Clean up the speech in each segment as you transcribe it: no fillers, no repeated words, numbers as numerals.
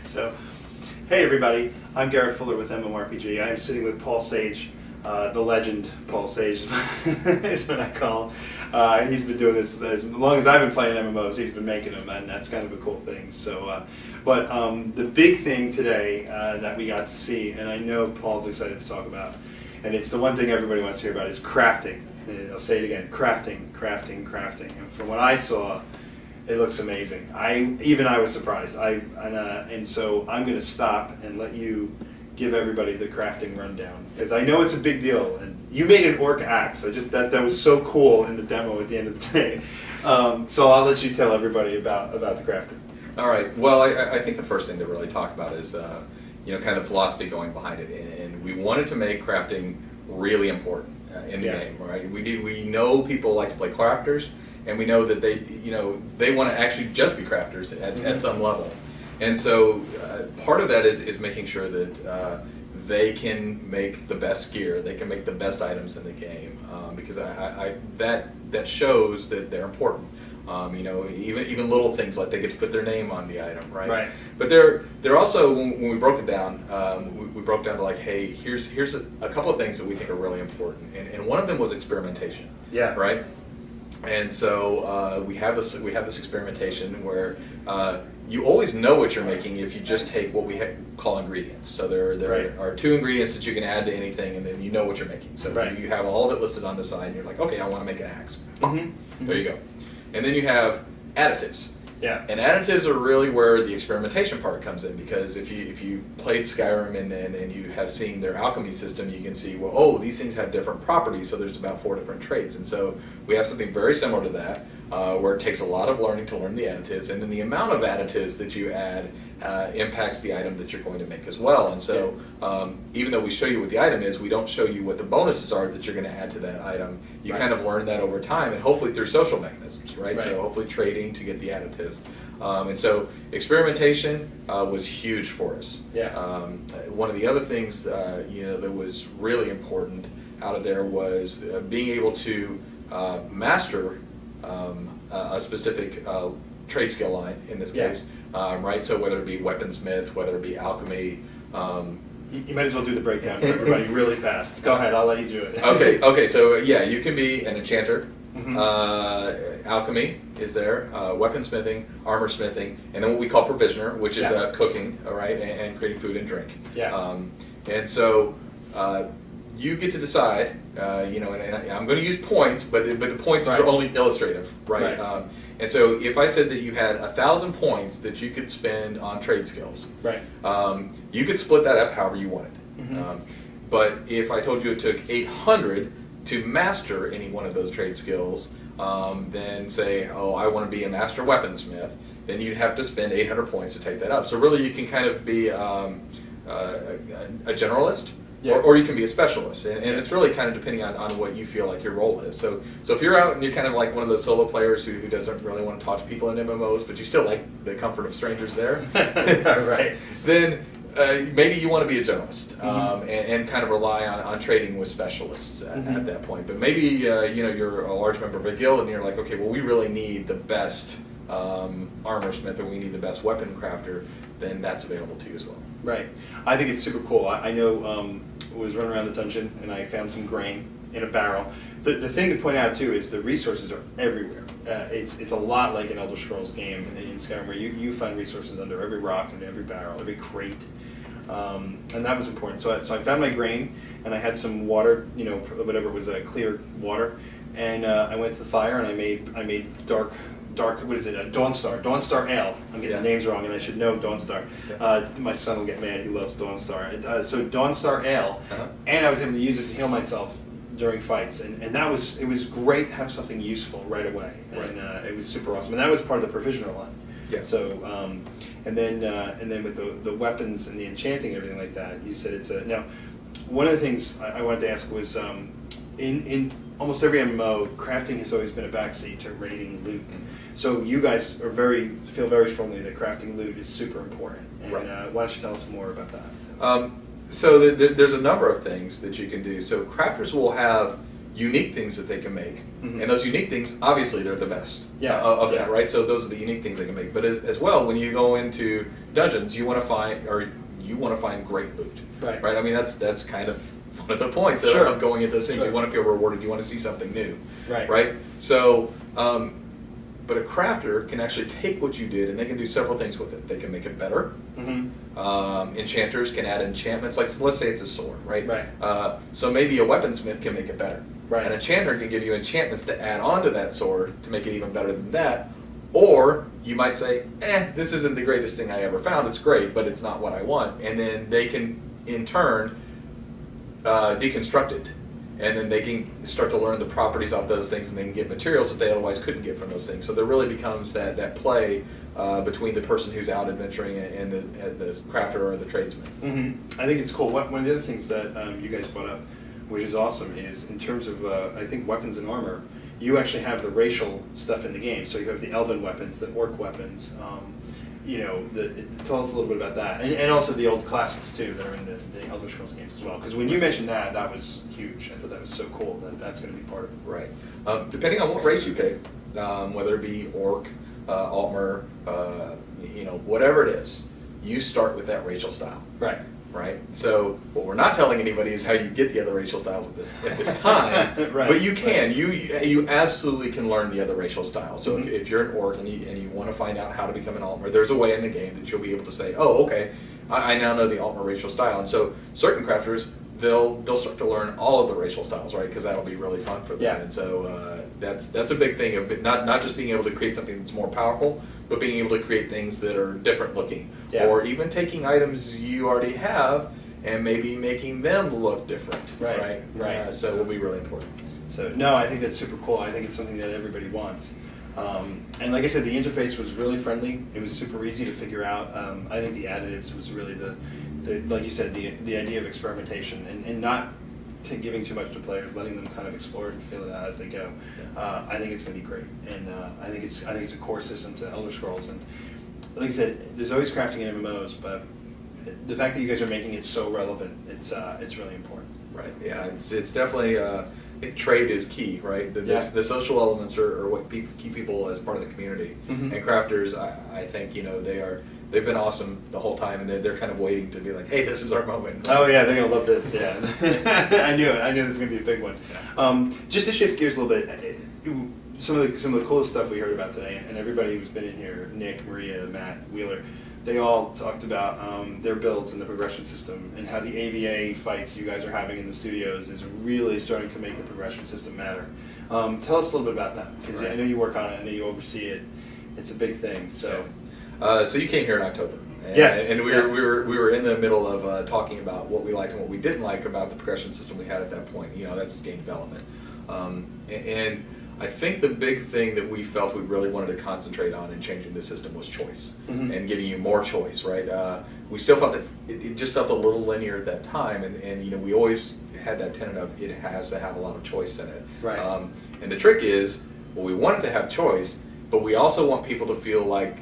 So, hey everybody, I'm Garrett Fuller with MMORPG. I am sitting with Paul Sage, the legend Paul Sage is what I call him. He's been doing this as long as I've been playing MMOs. He's been making them, and that's kind of a cool thing. So, but the big thing today that we got to see, and I know Paul's excited to talk about, and it's the one thing everybody wants to hear about, is crafting. And I'll say it again: crafting, crafting, crafting. And from what I saw, it looks amazing. I was surprised. And so I'm going to stop and let you give everybody the crafting rundown, because I know it's a big deal. And you made an orc axe. That was so cool in the demo at the end of the day. So I'll let you tell everybody about the crafting. All right. Well, I think the first thing to really talk about is kind of philosophy going behind it, and we wanted to make crafting really important in the game, right? We know people like to play crafters. And we know that they want to actually just be crafters at some level. And so part of that is making sure that they can make the best gear, they can make the best items in the game, because that shows that they're important. Even little things like they get to put their name on the item, right? Right. But they're also, when we broke it down, we broke down to like, hey, here's a couple of things that we think are really important, and one of them was experimentation. Yeah. Right. And so we have this experimentation where you always know what you're making if you just take what we call ingredients. So there are two ingredients that you can add to anything, and then you know what you're making. So you have all of it listed on the side, and you're like, okay, I want to make an axe. Mm-hmm. There you go. And then you have additives. Yeah. And additives are really where the experimentation part comes in, because if you played Skyrim and you have seen their alchemy system, you can see, well, oh, these things have different properties, so there's about 4 different traits. And so we have something very similar to that, where it takes a lot of learning to learn the additives, and then the amount of additives that you add impacts the item that you're going to make as well. And so even though we show you what the item is, we don't show you what the bonuses are that you're going to add to that item. You kind of learn that over time, and hopefully through social mechanisms, right? So hopefully trading to get the additives. And so experimentation was huge for us. Yeah. One of the other things that was really important out of there was being able to master a specific trade skill line in this case, right? So whether it be weaponsmith, whether it be alchemy. You might as well do the breakdown for everybody really fast. Go ahead, I'll let you do it. Okay. So you can be an enchanter. Mm-hmm. Alchemy is there, weaponsmithing, armor smithing, and then what we call provisioner, which is cooking, all right, and creating food and drink. Yeah. And so you get to decide, and I'm going to use points, but the points are only illustrative, right? And so if I said that you had 1,000 points that you could spend on trade skills, right? You could split that up however you wanted. Mm-hmm. But if I told you it took 800 to master any one of those trade skills, then say, oh, I want to be a master weaponsmith, then you'd have to spend 800 points to take that up. So really you can kind of be a generalist, or you can be a specialist, and it's really kind of depending on what you feel like your role is. So if you're out and you're kind of like one of those solo players who doesn't really want to talk to people in MMOs, but you still like the comfort of strangers there, right? Then maybe you want to be a generalist, and kind of rely on trading with specialists at that point. But maybe you're a large member of a guild and you're like, okay, well, we really need the best armor smith, or we need the best weapon crafter. Then that's available to you as well. Right. I think it's super cool. I know I was running around the dungeon and I found some grain in a barrel. The thing to point out too is the resources are everywhere. It's a lot like an Elder Scrolls game in Skyrim, where you find resources under every rock and every barrel, every crate. And that was important. So I found my grain, and I had some water, whatever was clear water, and I went to the fire and I made dark. What is it? Dawnstar Ale. I'm getting the names wrong, and I should know Dawnstar. My son will get mad. He loves Dawnstar. So Dawnstar Ale, and I was able to use it to heal myself during fights, and it was great to have something useful right away, and it was super awesome. And that was part of the provisioner line. Yeah. So and then with the weapons and the enchanting and everything like that, you said it's now. One of the things I wanted to ask was in almost every MMO, crafting has always been a backseat to raiding loot. Mm-hmm. So you guys feel very strongly that crafting loot is super important. And why don't you tell us more about that? So there's a number of things that you can do. So crafters will have unique things that they can make, Mhm. and those unique things, obviously, they're the best Yeah. of Yeah. that, right? So those are the unique things they can make. But as well, when you go into dungeons, you want to find great loot, Right. right? I mean, that's kind of one of the points Sure. of going into those things. Sure. You want to feel rewarded. You want to see something new, Right. right? So, but a crafter can actually take what you did and they can do several things with it. They can make it better. Mm-hmm. Enchanters can add enchantments, like let's say it's a sword, right? Right. So maybe a weaponsmith can make it better. Right. An enchanter can give you enchantments to add onto that sword to make it even better than that. Or you might say, this isn't the greatest thing I ever found. It's great, but it's not what I want. And then they can, in turn, deconstruct it. And then they can start to learn the properties of those things, and they can get materials that they otherwise couldn't get from those things. So there really becomes that play between the person who's out adventuring and the crafter or the tradesman. Mm-hmm. I think it's cool. One of the other things that you guys brought up, which is awesome, is in terms of, I think, weapons and armor, you actually have the racial stuff in the game. So you have the elven weapons, the orc weapons, tell us a little bit about that. And also the old classics, too, that are in the Elder Scrolls games as well. Because when you mentioned that, that was huge. I thought that was so cool that that's going to be part of it. Right. Depending on what race you pick, whether it be orc, altmer, whatever it is, you start with that racial style. Right. Right. So what we're not telling anybody is how you get the other racial styles at this time. Right. But you can. You absolutely can learn the other racial styles. So Mhm. if you're an orc and you want to find out how to become an altmer, there's a way in the game that you'll be able to say, oh, okay, I now know the altmer racial style. And so certain crafters, they'll start to learn all of the racial styles, right? Because that'll be really fun for them. Yeah. And so that's a big thing of it, not just being able to create something that's more powerful, but being able to create things that are different looking, Yeah. or even taking items you already have and maybe making them look different. Right, right. So it will be really important. So, no, I think that's super cool. I think it's something that everybody wants. And like I said, the interface was really friendly. It was super easy to figure out. I think the additives was really the like you said, the idea of experimentation and not giving too much to players, letting them kind of explore it and feel it out as they go. I think it's going to be great, and I think it's a core system to Elder Scrolls. And like I said, there's always crafting in MMOs, but the fact that you guys are making it so relevant, it's really important. Right. Yeah. It's definitely. I think trade is key, right? The social elements are what keep people as part of the community. Mhm. And crafters, I think they've been awesome the whole time, and they're kind of waiting to be like, hey, this is our moment. Oh yeah, they're gonna love this. Yeah, I knew it. I knew this was gonna be a big one. Just to shift gears a little bit, some of the coolest stuff we heard about today, and everybody who's been in here, Nick, Maria, Matt, Wheeler, they all talked about their builds and the progression system, and how the AVA fights you guys are having in the studios is really starting to make the progression system matter. Tell us a little bit about that, because I know you work on it, I know you oversee it. It's a big thing. So. So you came here in October. And, Yes. And we yes. were in the middle of talking about what we liked and what we didn't like about the progression system we had at that point. That's game development. And I think the big thing that we felt we really wanted to concentrate on in changing the system was choice, Mhm. and giving you more choice, right? We still felt that it just felt a little linear at that time, and we always had that tenet of it has to have a lot of choice in it. Right. And the trick is, we want it to have choice, but we also want people to feel like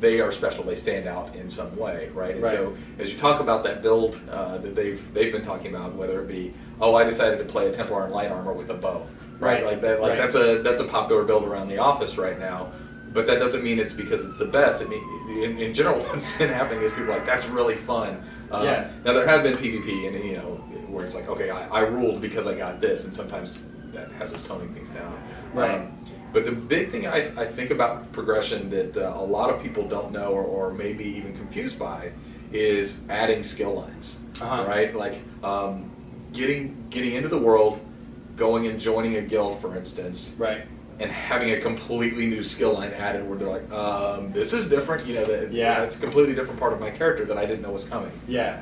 they are special, they stand out in some way, right? And Right. so as you talk about that build that they've been talking about, whether it be, I decided to play a Templar in light armor with a bow, right? Like that, Right. that's a popular build around the office right now. But that doesn't mean it's because it's the best. I mean, in general, what's been happening is people are like, that's really fun. Yeah. Now there have been PvP, and where it's like, okay, I ruled because I got this, and sometimes that has us toning things down. Right. But the big thing I think about progression that a lot of people don't know or maybe even confused by is adding skill lines, Uh-huh. right? Like getting into the world, going and joining a guild, for instance, Right. and having a completely new skill line added where they're like, this is different, it's a completely different part of my character that I didn't know was coming. Yeah.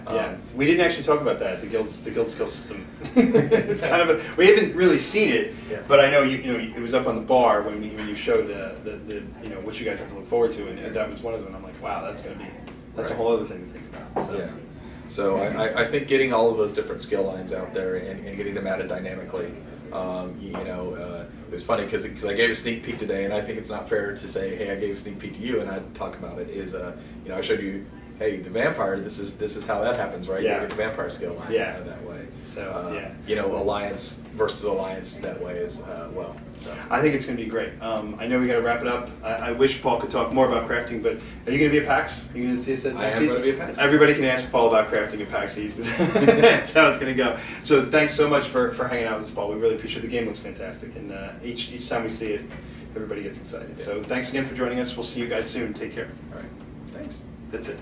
We didn't actually talk about that, the guild skill system. It's kind of we haven't really seen it, Yeah. but I know it was up on the bar when you showed the what you guys have to look forward to, and that was one of them. And I'm like, wow, that's Right. a whole other thing to think about. So. Yeah. So I think getting all of those different skill lines out there and getting them added dynamically, it's funny because I gave a sneak peek today, and I think it's not fair to say, hey, I gave a sneak peek to you and I talk about it, is, I showed you, hey, the vampire, this is how that happens, right? Yeah. You get the vampire skill line Yeah. that way. So, yeah. You know, alliance versus alliance that way as well. So. I think it's going to be great. I know we got to wrap it up. I wish Paul could talk more about crafting, but are you going to be at PAX? Are you going to see us at PAX? I am going to be at PAX. Everybody can ask Paul about crafting at PAX East. That's how it's going to go. So thanks so much for hanging out with us, Paul. We really appreciate it. The game looks fantastic, and each time we see it, everybody gets excited. Yeah. So thanks again for joining us. We'll see you guys soon. Take care. All right. Thanks. That's it.